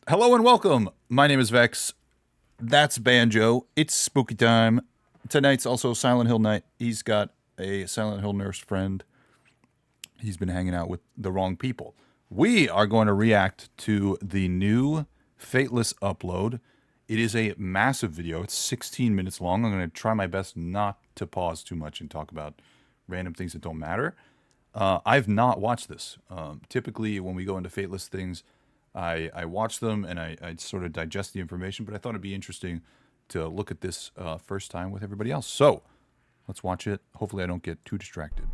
Hello and welcome. My name is Vex. That's Banjo. It's spooky time. Tonight's also Silent Hill night. He's got a Silent Hill nurse friend. He's been hanging out with the wrong people. We are going to react to the new Fateless upload. It is a massive video. It's 16 minutes long. I'm going to try my best not to pause too much and talk about random things that don't matter. I've not watched this. Typically, when we go into Fateless things, I watch them and I sort of digest the information, but I thought it'd be interesting to look at this first time with everybody else. So let's watch it. Hopefully I don't get too distracted.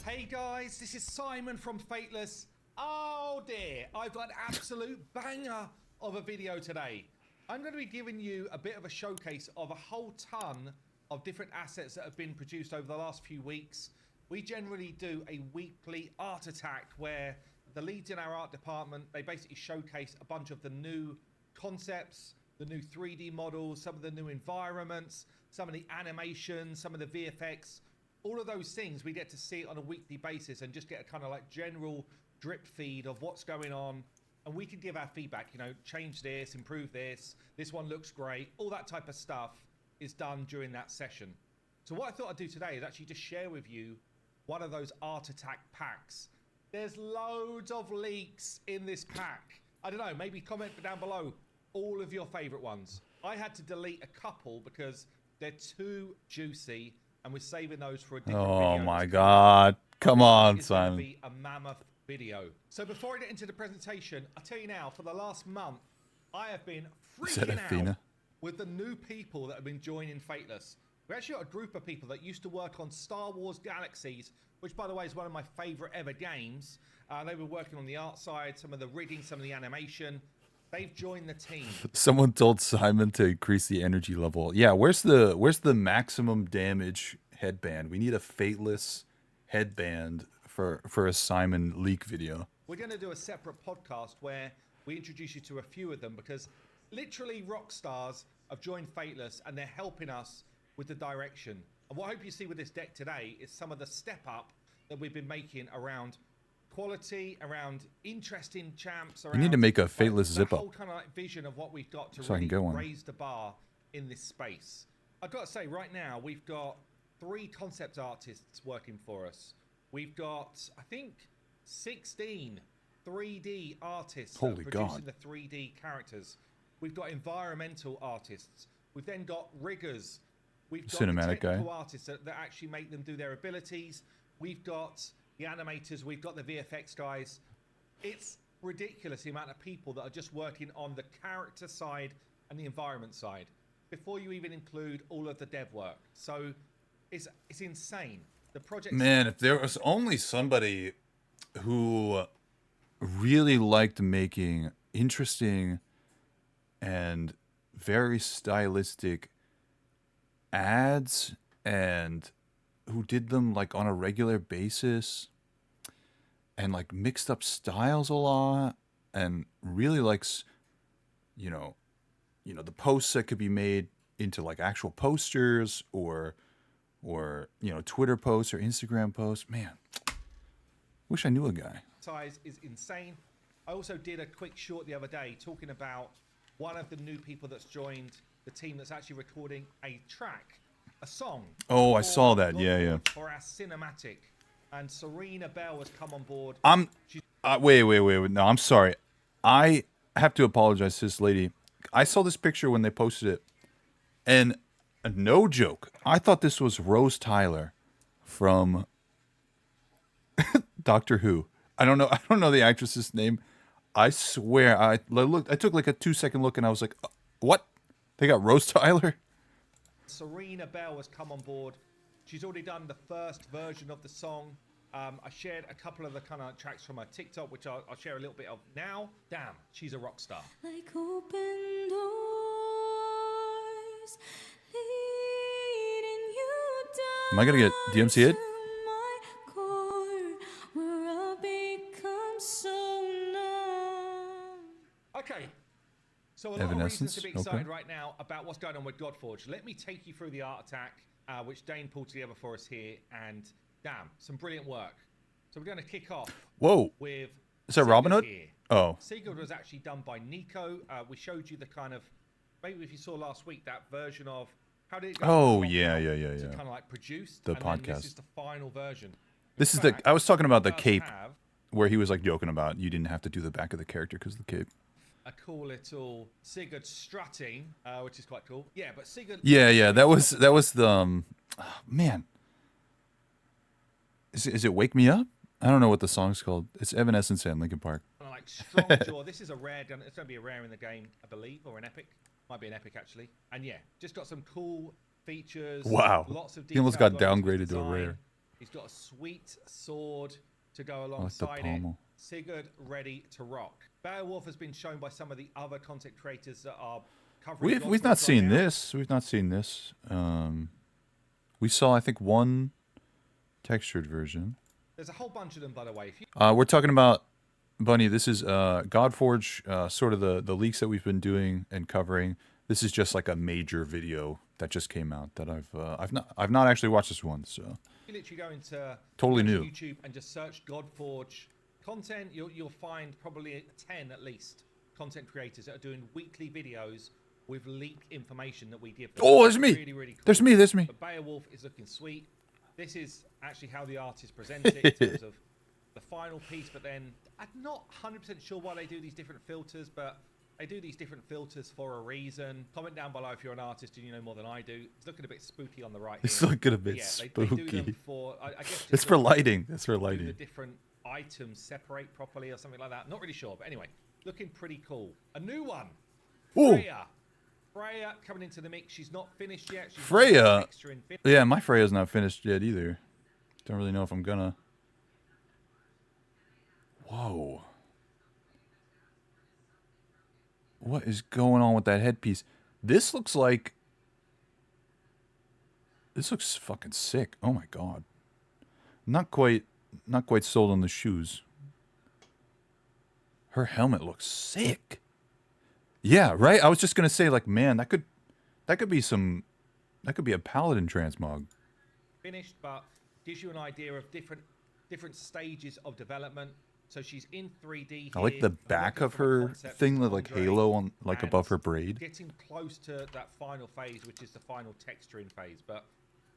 Hey guys, this is Simon from Fateless. Oh dear, I've got an absolute banger of a video today. I'm going to be giving you a bit of a showcase of a whole ton of different assets that have been produced over the last few weeks. We generally do a weekly art attack where the leads in our art department, they basically showcase a bunch of the new concepts, the new 3D models, some of the new environments, some of the animations, some of the VFX, all of those things we get to see on a weekly basis and just get a kind of like general drip feed of what's going on. And we can give our feedback, you know, change this, improve this one looks great. All that type of stuff is done during that session. So what I thought I'd do today is actually just share with you one of those art attack packs. There's loads of leaks in this pack. I don't know, maybe comment down below all of your favorite ones. I had to delete a couple because they're too juicy and we're saving those for a different video. Oh my God. Come on, Simon. It's going to be a mammoth video. So before I get into the presentation, I'll tell you now, for the last month, I have been freaking out with the new people that have been joining Fateless. We actually got a group of people that used to work on Star Wars Galaxies, which, by the way, is one of my favorite ever games. They were working on the art side, some of the rigging, some of the animation. They've joined the team. Someone told Simon to increase the energy level. Yeah, where's the maximum damage headband? We need a Fateless headband for a Simon leak video. We're going to do a separate podcast where we introduce you to a few of them because literally rock stars have joined Fateless and they're helping us with the direction. And what I hope you see with this deck today is some of the step up that we've been making around quality, around interesting champs. Around We need to make a Fateless zip up. Whole kind of like vision of what we've got to so really raise the bar in this space. I've got to say, right now we've got 3 concept artists working for us. We've got, I think, 16 3D artists Holy producing God. the 3D characters. We've got environmental artists. We've then got riggers. We've got cinematic the technical guy. artists that actually make them do their abilities. We've got the animators. We've got the VFX guys. It's ridiculous the amount of people that are just working on the character side and the environment side before you even include all of the dev work. So it's insane. The project. Man, if there was only somebody who really liked making interesting and very stylistic ads and who did them like on a regular basis and like mixed up styles a lot and really likes you know the posts that could be made into like actual posters or Twitter posts or Instagram posts. Man, wish I knew a guy. Size is insane. I also did a quick short the other day talking about one of the new people that's joined the team that's actually recording a track, a song. Oh, I saw that. Yeah. For our cinematic, and Serena Bell has come on board. Wait. No, I'm sorry. I have to apologize to this lady. I saw this picture when they posted it, and no joke, I thought this was Rose Tyler from Doctor Who. I don't know the actress's name. I swear, I took like a 2-second look, and I was like, what? They got Rose Tyler? Serena Bell has come on board. She's already done the first version of the song. I shared a couple of the kind of tracks from her TikTok, which I'll share a little bit of now. Damn, she's a rock star. Like open doors, leading you down. Am I gonna get DMC it? Okay. So a lot of reasons to be excited right now about what's going on with Godforge. Let me take you through the art attack, which Dane pulled together for us here, and damn, some brilliant work. So we're going to kick off with Is that Robin Hood? Here. Oh. Sigurd was actually done by Nico. We showed you the kind of, maybe if you saw last week, that version of how did it go Oh, from yeah. to kind of like produced. The and then podcast. this is the final version. This is I was talking about the cape where he was like joking about you didn't have to do the back of the character because of the cape. A cool little Sigurd strutting, which is quite cool. Yeah, but Sigurd. Yeah. That was the oh, man. Is it Wake Me Up? I don't know what the song's called. It's Evanescence and Linkin Park. Like strong jaw. This is a rare. It's going to be a rare in the game, I believe, or an epic. Might be an epic actually. And yeah, just got some cool features. Wow. Lots of. He almost got details on downgraded his to a design. rare. He's got a sweet sword to go I like the alongside it. pommel. Sigurd ready to rock. Beowulf has been shown by some of the other content creators that are covering. We've not seen this. We've not seen this. We saw I think one textured version. There's a whole bunch of them, by the way. If you We're talking about Bunny. This is Godforge, sort of the leaks that we've been doing and covering. This is just like a major video that just came out that I've not actually watched this one. So you literally go into Totally new. YouTube and just search Godforge content, you'll find probably 10 at least content creators that are doing weekly videos with leaked information that we give them. Oh, there's me. Really, really cool. There's me. But Beowulf is looking sweet. This is actually how the artist presents it in terms of the final piece, but then I'm not 100% sure why they do these different filters, but they do these different filters for a reason. Comment down below if you're an artist and you know more than I do. It's looking a bit spooky on the right. It's here. looking a bit Yeah, spooky. They do them for, I guess just It's for to lighting. It's for do lighting. the different items separate properly or something like that. Not really sure, but anyway, looking pretty cool. A new one. Ooh. Freya coming into the mix. She's not finished yet. She's Freya. Yeah, my Freya's not finished yet either. Don't really know if I'm gonna. Whoa. What is going on with that headpiece? This looks like. This looks fucking sick. Oh my god. Not quite sold on the shoes. Her helmet looks sick. Yeah, right? I was just gonna say, like, man, that could be a paladin transmog. Finished, but gives you an idea of different stages of development. So she's in 3D. I like the back of her thing, the like halo on like above her braid. Getting close to that final phase, which is the final texturing phase. But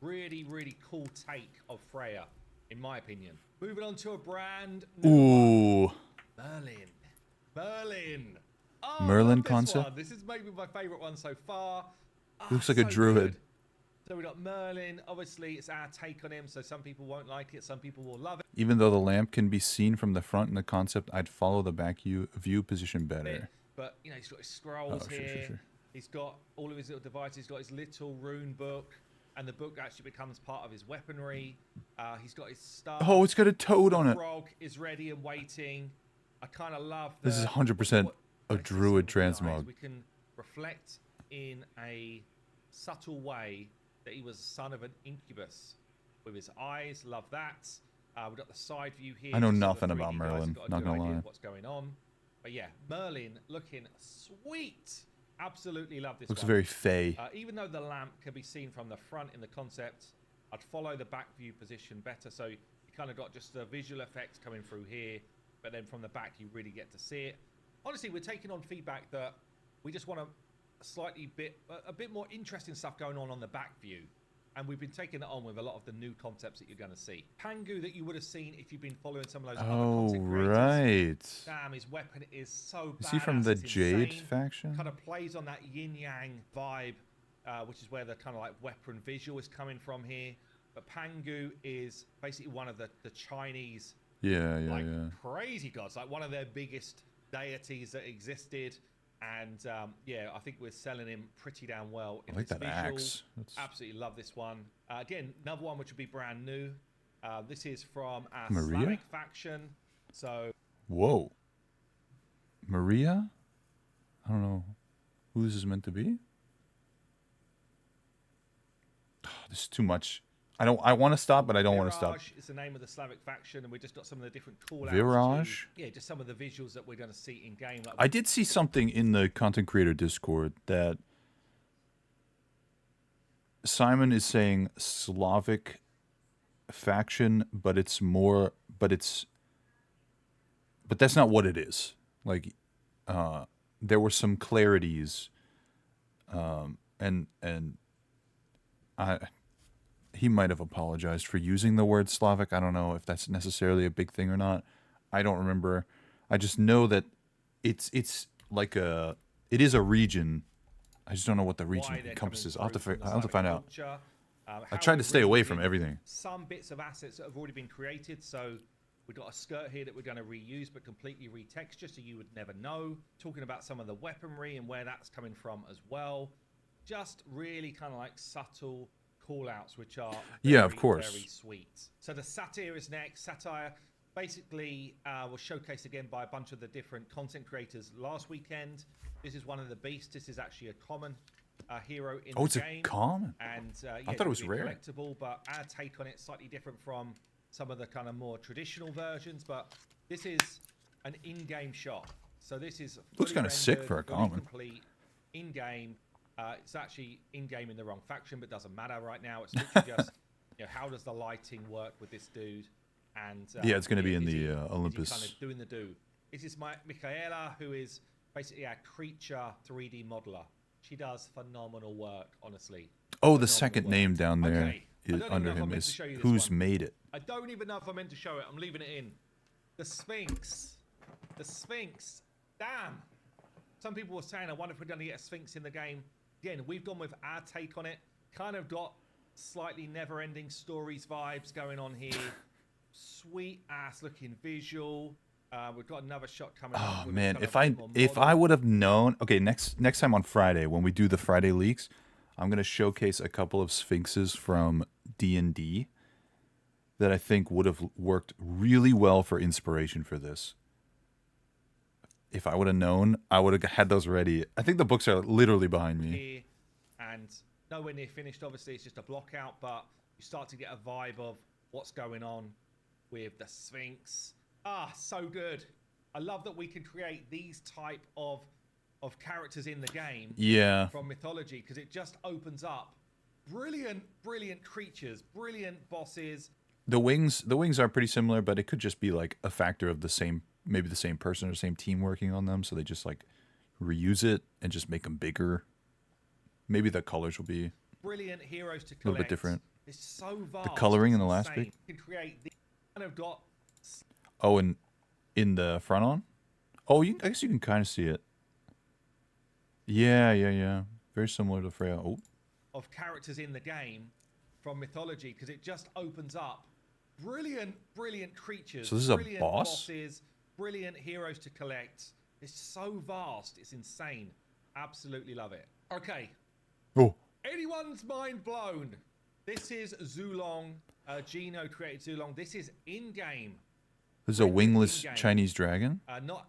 really, really cool take of Freya, in my opinion. Moving on to a brand new one. Merlin. Oh, Merlin this concept? one. This is maybe my favorite one so far. Looks like a druid. Good. So we got Merlin. Obviously, it's our take on him. So some people won't like it. Some people will love it. Even though the lamp can be seen from the front in the concept, I'd follow the back view position better. But, you know, he's got his scrolls here. Sure. He's got all of his little devices. He's got his little rune book. And the book actually becomes part of his weaponry. He's got his staff. Oh, it's got a toad on it. Frog is ready and waiting. I kind of love This is 100% a druid transmog. We can reflect in a subtle way that he was the son of an incubus with his eyes. Love that. We've got the side view here. I know just so the nothing 3D about guys Merlin, have got a not good gonna idea lie. of what's going on. But yeah, Merlin looking sweet. Absolutely love this Looks one. very fey. Even though the lamp can be seen from the front in the concept, I'd follow the back view position better. So you kind of got just the visual effects coming through here, but then from the back you really get to see it. Honestly, we're taking on feedback that we just want a bit more interesting stuff going on the back view. And we've been taking it on with a lot of the new concepts that you're going to see. Pangu that you would have seen if you've been following some of those other content creators. Right. Damn, his weapon is so badass. Is he from the it's Jade insane. faction? Kind of plays on that yin-yang vibe, which is where the kind of like weapon visual is coming from here. But Pangu is basically one of the Chinese Yeah. crazy gods, like one of their biggest deities that existed. And yeah, I think we're selling him pretty damn well. I like that axe. Absolutely love this one. Again, another one which would be brand new. This is from our Maria? Slavic faction. So, Whoa. Maria? I don't know who this is meant to be. This is too much. I want to stop, but I don't want to stop. Viraj is the name of the Slavic faction, and we just got some of the different call outs. Viraj? Yeah, just some of the visuals that we're going to see in game. Like I did see something in the content creator Discord that Simon is saying Slavic faction, but it's but that's not what it is. Like, there were some clarities, and I he might have apologized for using the word Slavic. I don't know if that's necessarily a big thing or not. I don't remember. I just know that it's like it is a region. I just don't know what the region Why they're encompasses. coming I'll have to through from the I'll have to Slavic find out. culture, I how tried we're to stay away reusing from everything. some bits of assets that have already been created. So we've got a skirt here that we're going to reuse, but completely retexture, so you would never know. Talking about some of the weaponry and where that's coming from as well. Just really kind of like subtle call-outs, which are Yeah, of very, course. very sweet. So the satire is next. Satire basically was showcased again by a bunch of the different content creators last weekend. This is one of the beasts. This is actually a common hero in the It's game. a common. And yeah, I thought it was it'll be rare. collectible, but our take on it slightly different from some of the kind of more traditional versions. But this is an in-game shop, so this is Looks fully kinda sick rendered, for a fully common. complete in-game. It's actually in-game in the wrong faction, but doesn't matter right now. It's literally just, how does the lighting work with this dude? And Yeah, it's going to be in is the he Olympus. kind of doing the do. This is my Michaela, who is basically our creature 3D modeler. She does phenomenal work, honestly. Oh, the Phenomenal second work. name down there Okay, I don't even under know if I him meant to is show you this Who's one. Made It. I don't even know if I meant to show it. I'm leaving it in. The Sphinx. The Sphinx. Damn. Some people were saying, I wonder if we're going to get a Sphinx in the game. Again, we've gone with our take on it. Kind of got slightly never-ending stories vibes going on here. Sweet ass looking visual. We've got another shot coming up. Oh with man, kind of if a I bit more if I modern. would have known. Okay, next time on Friday when we do the Friday leaks, I'm gonna showcase a couple of Sphinxes from D&D that I think would have worked really well for inspiration for this. If I would have known, I would have had those ready. I think the books are literally behind me. Here and nowhere near finished. Obviously, it's just a block out, but you start to get a vibe of what's going on with the Sphinx. Ah, so good. I love that we can create these type of characters in the game Yeah. from mythology, because it just opens up brilliant creatures, brilliant bosses. The wings are pretty similar, but it could just be like a factor of maybe the same person or same team working on them, so they just like reuse it and just make them bigger. Maybe the colors will be Brilliant heroes to collect. a little bit different. It's so vast. coloring it's in the last insane. pic? You can create the kind of got Oh, and in the front on? Oh, I guess you can kind of see it. Yeah. Very similar to Freya. Oh, of characters in the game from mythology, because it just opens up brilliant creatures. So this is a brilliant boss? bosses, brilliant heroes to collect. It's so vast. It's insane. Absolutely love it. Okay. oh, Anyone's mind blown? This is Zulong. Gino created Zulong. This is in-game. this is a wingless in-game. Chinese dragon.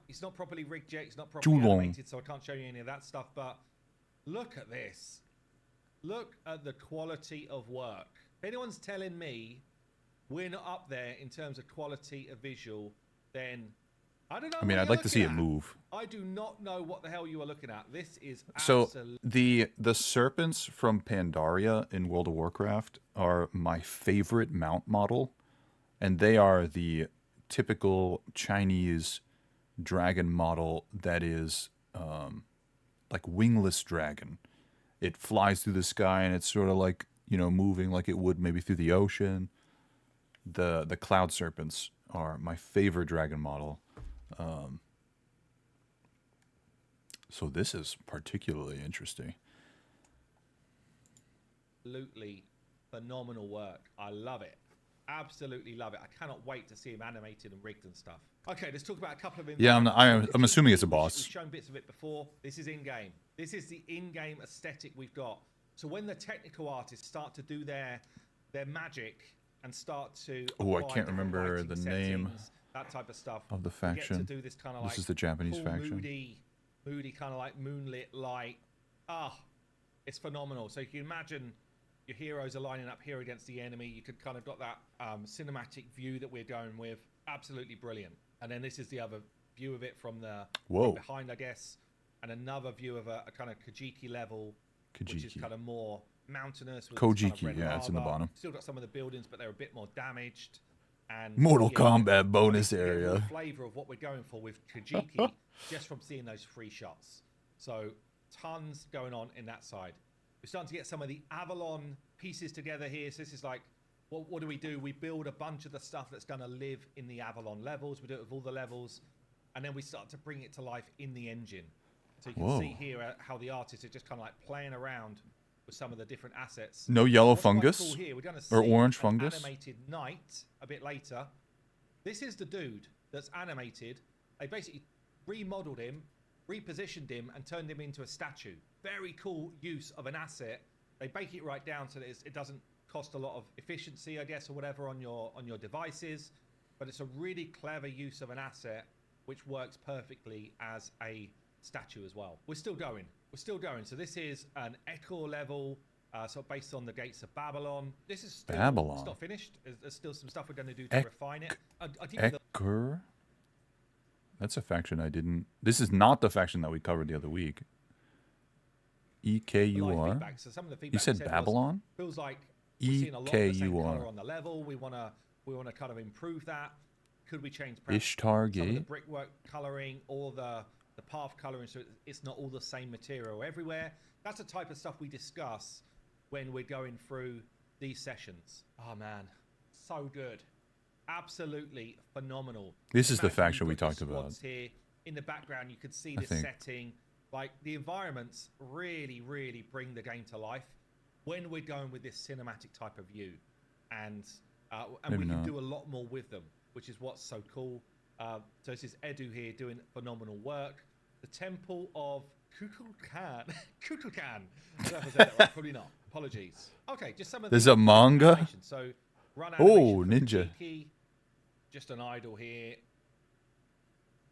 It's not properly rigged yet. It's not properly Zulong. animated, so I can't show you any of that stuff. But look at this. Look at the quality of work. If anyone's telling me we're not up there in terms of quality of visual, then I don't know. I mean, what I'd you're like to see it looking at. move. I do not know what the hell you are looking at. This is So absolutely the serpents from Pandaria in World of Warcraft are my favorite mount model, and they are the typical Chinese dragon model that is like wingless dragon. It flies through the sky and it's sort of like, moving like it would maybe through the ocean. The cloud serpents are my favorite dragon model. So this is particularly interesting. phenomenal work. I love it. Absolutely love it. I cannot wait to see him animated and rigged and stuff. Okay, let's talk about a couple of. Yeah, I'm assuming it's a We've boss. shown bits of it before. This is in-game. This is the in-game aesthetic we've got. So when the technical artists start to do their magic and start to Oh, I apply can't different remember lighting the name settings, that type of stuff of the we faction. get to do this kind of This like is the Japanese cool, faction. moody kind of like moonlit light. It's phenomenal. So you can imagine your heroes are lining up here against the enemy. You could kind of got that cinematic view that we're going with. Absolutely brilliant. And then this is the other view of it from the from behind, I guess, and another view of a kind of Kajiki level, which is kind of more mountainous. With Kojiki, kind of red yeah, it's in the lava. bottom. Still got some of the buildings, but they're a bit more damaged. And Mortal yeah, Kombat bonus get a real area. flavor of what we're going for with Kajiki just from seeing those 3 shots. So tons going on in that side. We're starting to get some of the Avalon pieces together here. So this is like, what do? We build a bunch of the stuff that's going to live in the Avalon levels. We do it with all the levels. And then we start to bring it to life in the engine. So you can see here how the artists are just kind of like playing around with some of the different assets. No yellow What's quite fungus cool here, we're going to see or orange an fungus. animated knight a bit later. This is the dude that's animated. They basically remodeled him, repositioned him, and turned him into a statue. Very cool use of an asset. They bake it right down so that it doesn't cost a lot of efficiency, I guess, or whatever on your devices. But it's a really clever use of an asset which works perfectly as a statue as well. We're still going. So this is an Echo level, so based on the gates of Babylon. This is still Babylon. It's not finished. There's still some stuff we're going to do to refine it. Ekur? That's a faction I didn't... This is not the faction that we covered the other week. EKUR? So some of the feedback You said Babylon? Feels like we're seeing a lot of the same EKUR. color on the level. We want to kind of improve that. Could we change perhaps Ishtar some of the Gate? brickwork coloring or the path coloring so it's not all the same material everywhere? That's the type of stuff we discuss when we're going through these sessions. Oh man, so good. Absolutely phenomenal. This is the Imagine faction we you've got talked your about. squads here. In the background, you can see I the think. setting. Like the environments really, really bring the game to life when we're going with this cinematic type of view. And Maybe we can not. do a lot more with them, which is what's so cool. So this is Edu here doing phenomenal work. The Temple of Kukulkan. Kukulkan. I don't know if I said that right. Probably not. Apologies. Okay, just some of There's the a manga? animation. So run Oh, animation for ninja. Kajiki. Just an idol here.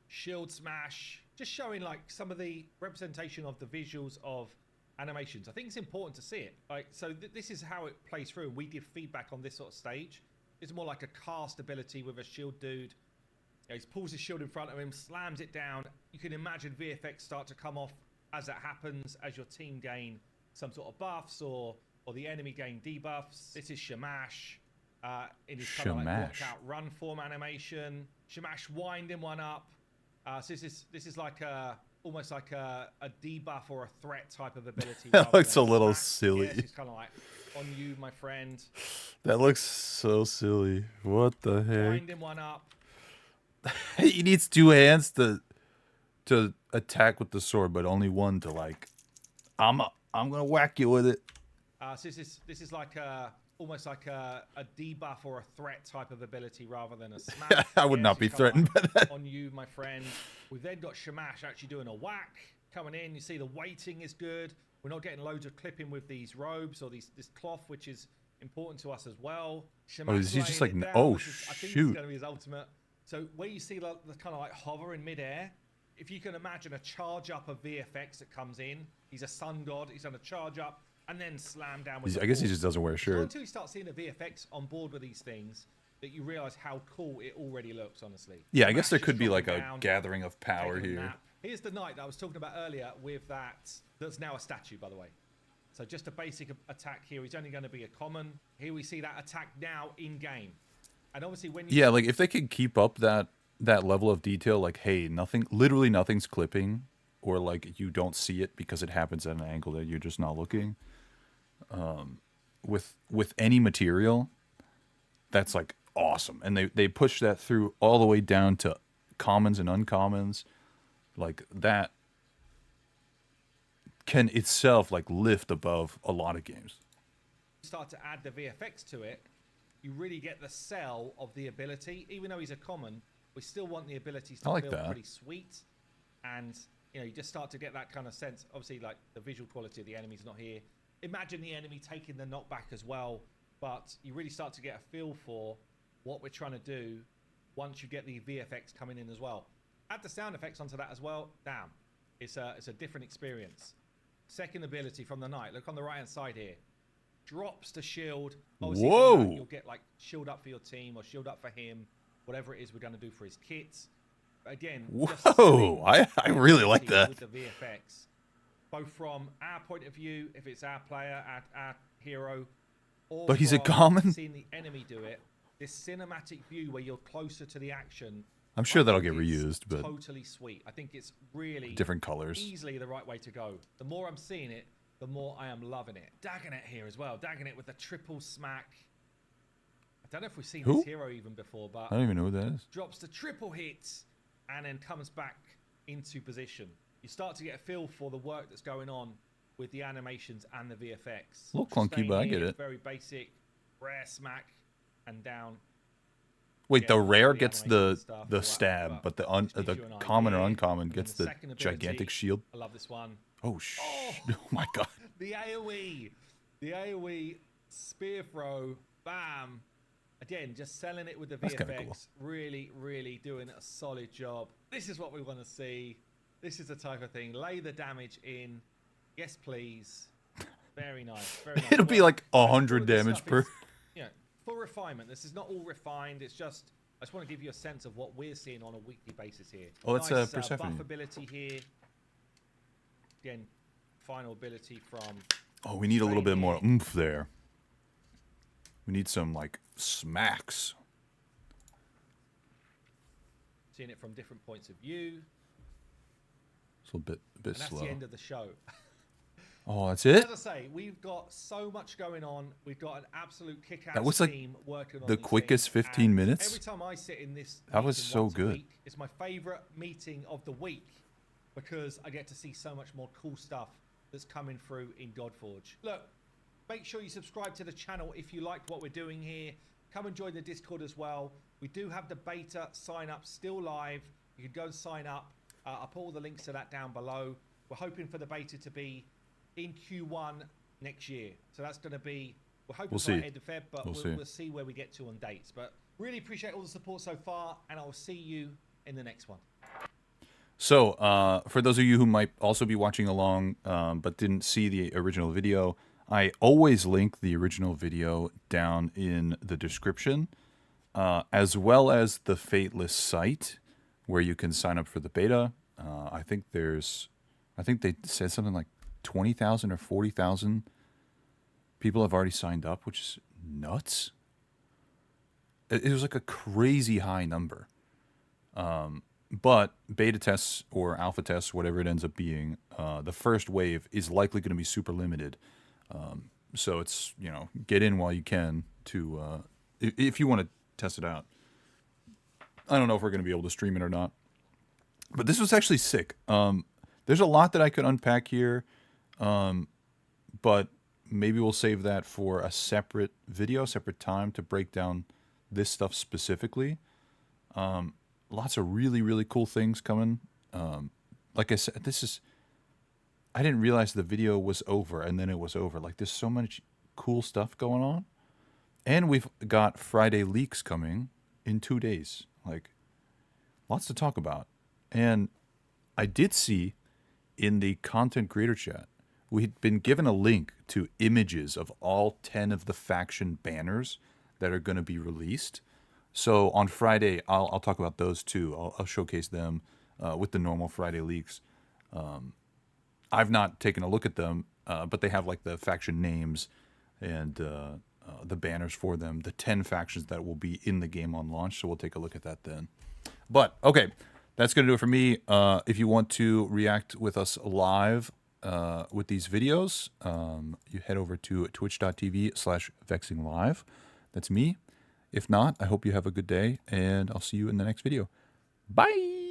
Shield smash. Just showing like some of the representation of the visuals of animations. I think it's important to see it. Like, so this is how it plays through. We give feedback on this sort of stage. It's more like a cast ability with a shield dude. He pulls his shield in front of him, slams it down. You can imagine VFX start to come off as that happens, as your team gain some sort of buffs or the enemy gain debuffs. This is Shamash in his kind of like Shamash. walk out run form animation. Shamash winding one up. So this is like almost like a debuff or a threat type of ability. That rather looks than a little smack. silly. Yes, it's kind of like on you, my friend. That looks so silly. What the heck? Winding one up. He needs 2 hands to attack with the sword, but only one to like. I'm gonna whack you with it. So this is like almost like a debuff or a threat type of ability rather than a smash. I would not be it's kinda threatened by that. on you, my friend. We've then got Shamash actually doing a whack coming in. You see the weighting is good. We're not getting loads of clipping with these robes or this cloth, which is important to us as well. Shamash is he just laying like, it down, oh, I think this is shoot. going to be his ultimate. So where you see the kind of like hover in midair, if you can imagine a charge up of VFX that comes in, he's a sun god, he's going to charge up and then slam down with I guess he force. just doesn't wear a It's not shirt. until you start seeing the VFX on board with these things that you realize how cool it already looks, honestly. Yeah, I guess there Smash is could be like dropping a down, gathering of power taking a here. nap. Here's the knight that I was talking about earlier with that's now a statue, by the way. So just a basic attack here. He's only going to be a common. Here we see that attack now in game. And obviously when you Yeah, like if they could keep up that level of detail, like, hey, literally nothing's clipping, or like you don't see it because it happens at an angle that you're just not looking. With any material, that's like awesome, and they push that through all the way down to commons and uncommons, like that can itself like lift above a lot of games. start to add the VFX to it, you really get the sell of the ability. Even though he's a common, we still want the abilities to I like feel that. pretty sweet. And, you just start to get that kind of sense. Obviously, like, the visual quality of the enemy's not here. Imagine the enemy taking the knockback as well. But you really start to get a feel for what we're trying to do once you get the VFX coming in as well. Add the sound effects onto that as well. Damn. It's a different experience. Second ability from the knight. Look on the right-hand side here. Drops the shield. Obviously, Whoa. from that, you'll get like shield up for your team or shield up for him. Whatever it is we're going to do for his kits. Again, just Whoa, selling I really like that. with the VFX, both from our point of view, if it's our player, our hero, or But he's a from common? seeing the enemy do it. this cinematic view where you're closer to the action. I'm sure that'll think get it's reused, but totally sweet. I think it's really different colors. easily the right way to go. The more I'm seeing it, the more I am loving it. Dagonet here as well. Dagonet with a triple smack. I don't know if we've seen Who? this hero even before, but I don't even know who that is. drops the triple hits and then comes back into position. You start to get a feel for the work that's going on with the animations and the VFX. A little clunky, Staying but I here, get it. Very basic, rare smack and down. Wait, Yeah, the rare the gets animation the stuff, all the that, stab, but the just gives the you an common or idea. uncommon And then gets the second ability, gigantic shield. I love this one. Oh oh my god. The AoE. The AoE spear throw. Bam. Again, just selling it with the That's kinda VFX. cool. Really, really doing a solid job. This is what we want to see. This is the type of thing. Lay the damage in. Yes, please. Very nice. Very nice. It'll be Well, like 100 all of this damage stuff per. is, you know, for refinement. This is not all refined. It's just, I just want to give you a sense of what we're seeing on a weekly basis here. Oh, that's nice, Persephone. buff ability here. Again, final ability from. Oh, we need a little bit more Training. oomph there. We need some like smacks. Seeing it from different points of view. It's a bit And that's slow. the end of the show. Oh, that's it. As I say, we've got so much going on. We've got an absolute kick-ass That was like team working on the these quickest things. 15 And minutes. Every time I sit in this That was meeting so once a good. week, it's my favorite meeting of the week because I get to see so much more cool stuff that's coming through in Godforge. Look, make sure you subscribe to the channel if you like what we're doing here. Come and join the Discord as well. We do have the beta sign up still live. You can go and sign up. I'll put all the links to that down below. We're hoping for the beta to be in Q1 next year. So that's going to be, we're hoping We'll for see. end of Feb, but we'll see where we get to on dates. But really appreciate all the support so far, and I'll see you in the next one. So, for those of you who might also be watching along but didn't see the original video, I always link the original video down in the description, as well as the Fateless site where you can sign up for the beta. I think they said something like 20,000 or 40,000 people have already signed up, which is nuts. It was like a crazy high number. But beta tests or alpha tests, whatever it ends up being, the first wave is likely going to be super limited. So it's, get in while you can to, if you want to test it out. I don't know if we're going to be able to stream it or not. But this was actually sick. There's a lot that I could unpack here, but maybe we'll save that for a separate video, separate time to break down this stuff specifically. Lots of really, really cool things coming. Like I said, I didn't realize the video was over and then it was over. Like, there's so much cool stuff going on. And we've got Friday leaks coming in 2 days. Like, lots to talk about. And I did see in the content creator chat, we'd been given a link to images of all 10 of the faction banners that are going to be released. So on Friday, I'll talk about those too. I'll showcase them with the normal Friday leaks. I've not taken a look at them, but they have like the faction names and the banners for them, the 10 factions that will be in the game on launch. So we'll take a look at that then. But okay, that's going to do it for me. If you want to react with us live with these videos, you head over to twitch.tv/vexinglive. That's me. If not, I hope you have a good day, and I'll see you in the next video. Bye!